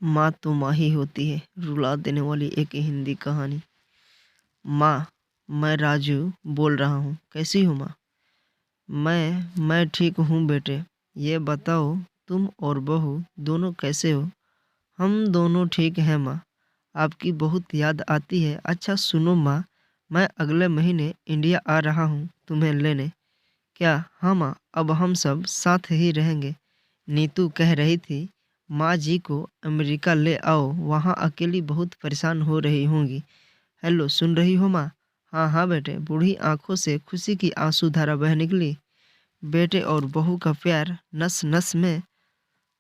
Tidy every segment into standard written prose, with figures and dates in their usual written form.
माँ तो माँ ही होती है, रुला देने वाली एक हिंदी कहानी। माँ, मैं राजू बोल रहा हूँ, कैसी हो माँ? मैं ठीक हूँ बेटे। ये बताओ, तुम और बहू दोनों कैसे हो? हम दोनों ठीक हैं माँ। आपकी बहुत याद आती है। अच्छा सुनो माँ, मैं अगले महीने इंडिया आ रहा हूँ तुम्हें लेने। क्या? हाँ माँ, अब हम सब साथ ही रहेंगे। नीतू कह रही थी माँ जी को अमेरिका ले आओ, वहाँ अकेली बहुत परेशान हो रही होंगी। हेलो, सुन रही हो माँ? हाँ हाँ बेटे। बूढ़ी आंखों से खुशी की आंसू धारा बह निकली। बेटे और बहू का प्यार नस नस में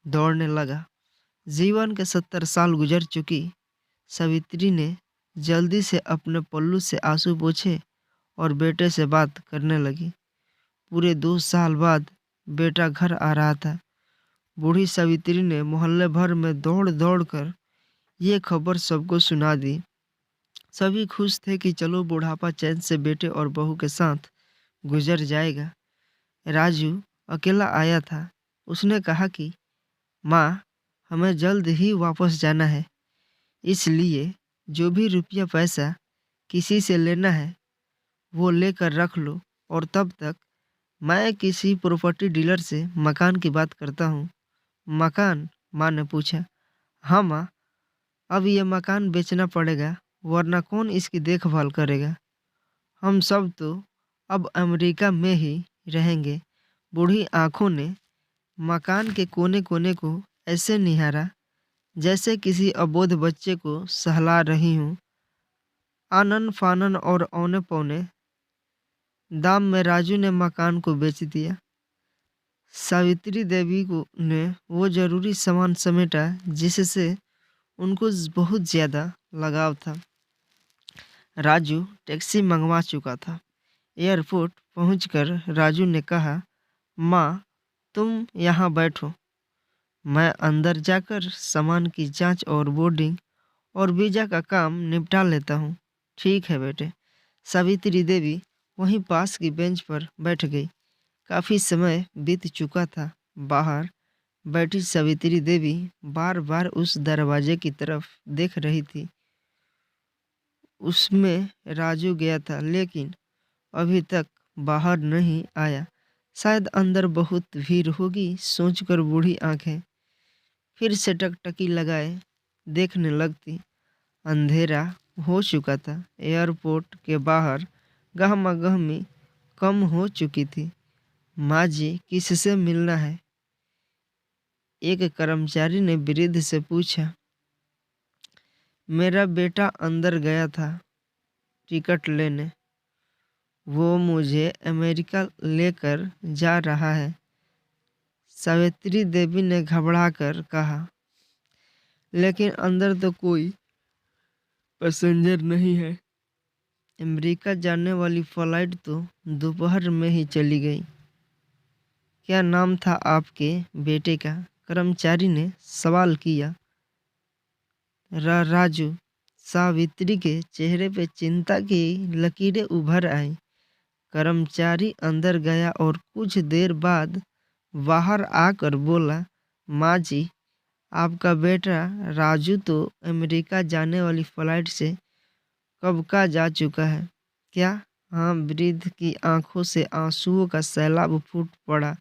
दौड़ने लगा। जीवन के 70 साल गुजर चुकी सावित्री ने जल्दी से अपने पल्लू से आंसू पोंछे और बेटे से बात करने लगी। पूरे 2 साल बाद बेटा घर आ रहा था। बूढ़ी सावित्री ने मोहल्ले भर में दौड़ दौड़ कर ये खबर सबको सुना दी। सभी खुश थे कि चलो बुढ़ापा चैन से बेटे और बहू के साथ गुजर जाएगा। राजू अकेला आया था। उसने कहा कि माँ, हमें जल्द ही वापस जाना है, इसलिए जो भी रुपया पैसा किसी से लेना है वो लेकर रख लो, और तब तक मैं किसी प्रॉपर्टी डीलर से मकान की बात करता हूँ। मकान? माँ ने पूछा। हाँ माँ, अब ये मकान बेचना पड़ेगा, वरना कौन इसकी देखभाल करेगा? हम सब तो अब अमेरिका में ही रहेंगे। बूढ़ी आंखों ने मकान के कोने कोने को ऐसे निहारा जैसे किसी अबोध बच्चे को सहला रही हूँ। आनन फानन और औने पौने दाम में राजू ने मकान को बेच दिया। सावित्री देवी को ने वो जरूरी सामान समेटा जिससे उनको बहुत ज़्यादा लगाव था। राजू टैक्सी मंगवा चुका था। एयरपोर्ट पहुंचकर राजू ने कहा, माँ, तुम यहाँ बैठो, मैं अंदर जाकर सामान की जांच और बोर्डिंग और वीज़ा का काम निपटा लेता हूँ। ठीक है बेटे। सावित्री देवी वहीं पास की बेंच पर बैठ गई। काफ़ी समय बीत चुका था। बाहर बैठी सावित्री देवी बार बार उस दरवाजे की तरफ देख रही थी। उसमें राजू गया था, लेकिन अभी तक बाहर नहीं आया। शायद अंदर बहुत भीड़ होगी, सोचकर बूढ़ी आंखें फिर से टकटकी लगाए देखने लगती। अंधेरा हो चुका था। एयरपोर्ट के बाहर गहमा-गहमी कम हो चुकी थी। माँ जी, किससे मिलना है? एक कर्मचारी ने वृद्ध से पूछा। मेरा बेटा अंदर गया था टिकट लेने, वो मुझे अमेरिका लेकर जा रहा है, सावित्री देवी ने घबराकर कहा। लेकिन अंदर तो कोई पैसेंजर नहीं है। अमेरिका जाने वाली फ्लाइट तो दोपहर में ही चली गई। क्या नाम था आपके बेटे का? कर्मचारी ने सवाल किया। राजू। सावित्री के चेहरे पे चिंता की लकीरें उभर आईं। कर्मचारी अंदर गया और कुछ देर बाद बाहर आकर बोला, माँ जी, आपका बेटा राजू तो अमेरिका जाने वाली फ्लाइट से कब का जा चुका है। क्या? हाँ। वृद्ध की आंखों से आंसुओं का सैलाब फूट पड़ा।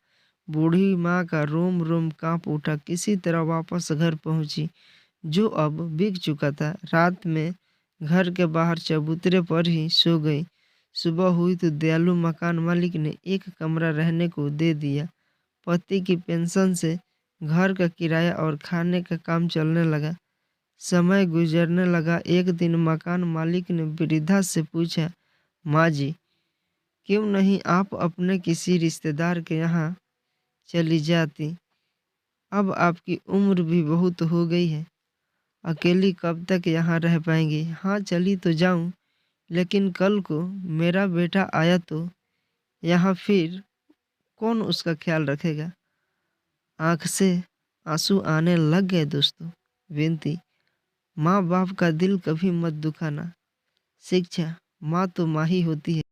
बूढ़ी माँ का रोम रोम कांप उठा। किसी तरह वापस घर पहुंची, जो अब बिक चुका था। रात में घर के बाहर चबूतरे पर ही सो गई। सुबह हुई तो दयालु मकान मालिक ने एक कमरा रहने को दे दिया। पति की पेंशन से घर का किराया और खाने का काम चलने लगा। समय गुजरने लगा। एक दिन मकान मालिक ने वृद्धा से पूछा, माँ जी, क्यों नहीं आप अपने किसी रिश्तेदार के यहाँ चली जाती? अब आपकी उम्र भी बहुत हो गई है, अकेली कब तक यहाँ रह पाएंगी? हाँ, चली तो जाऊँ, लेकिन कल को मेरा बेटा आया तो यहाँ फिर कौन उसका ख्याल रखेगा? आंख से आंसू आने लग गए। दोस्तों, विनती, माँ बाप का दिल कभी मत दुखाना। शिक्षा, माँ तो माँ ही होती है।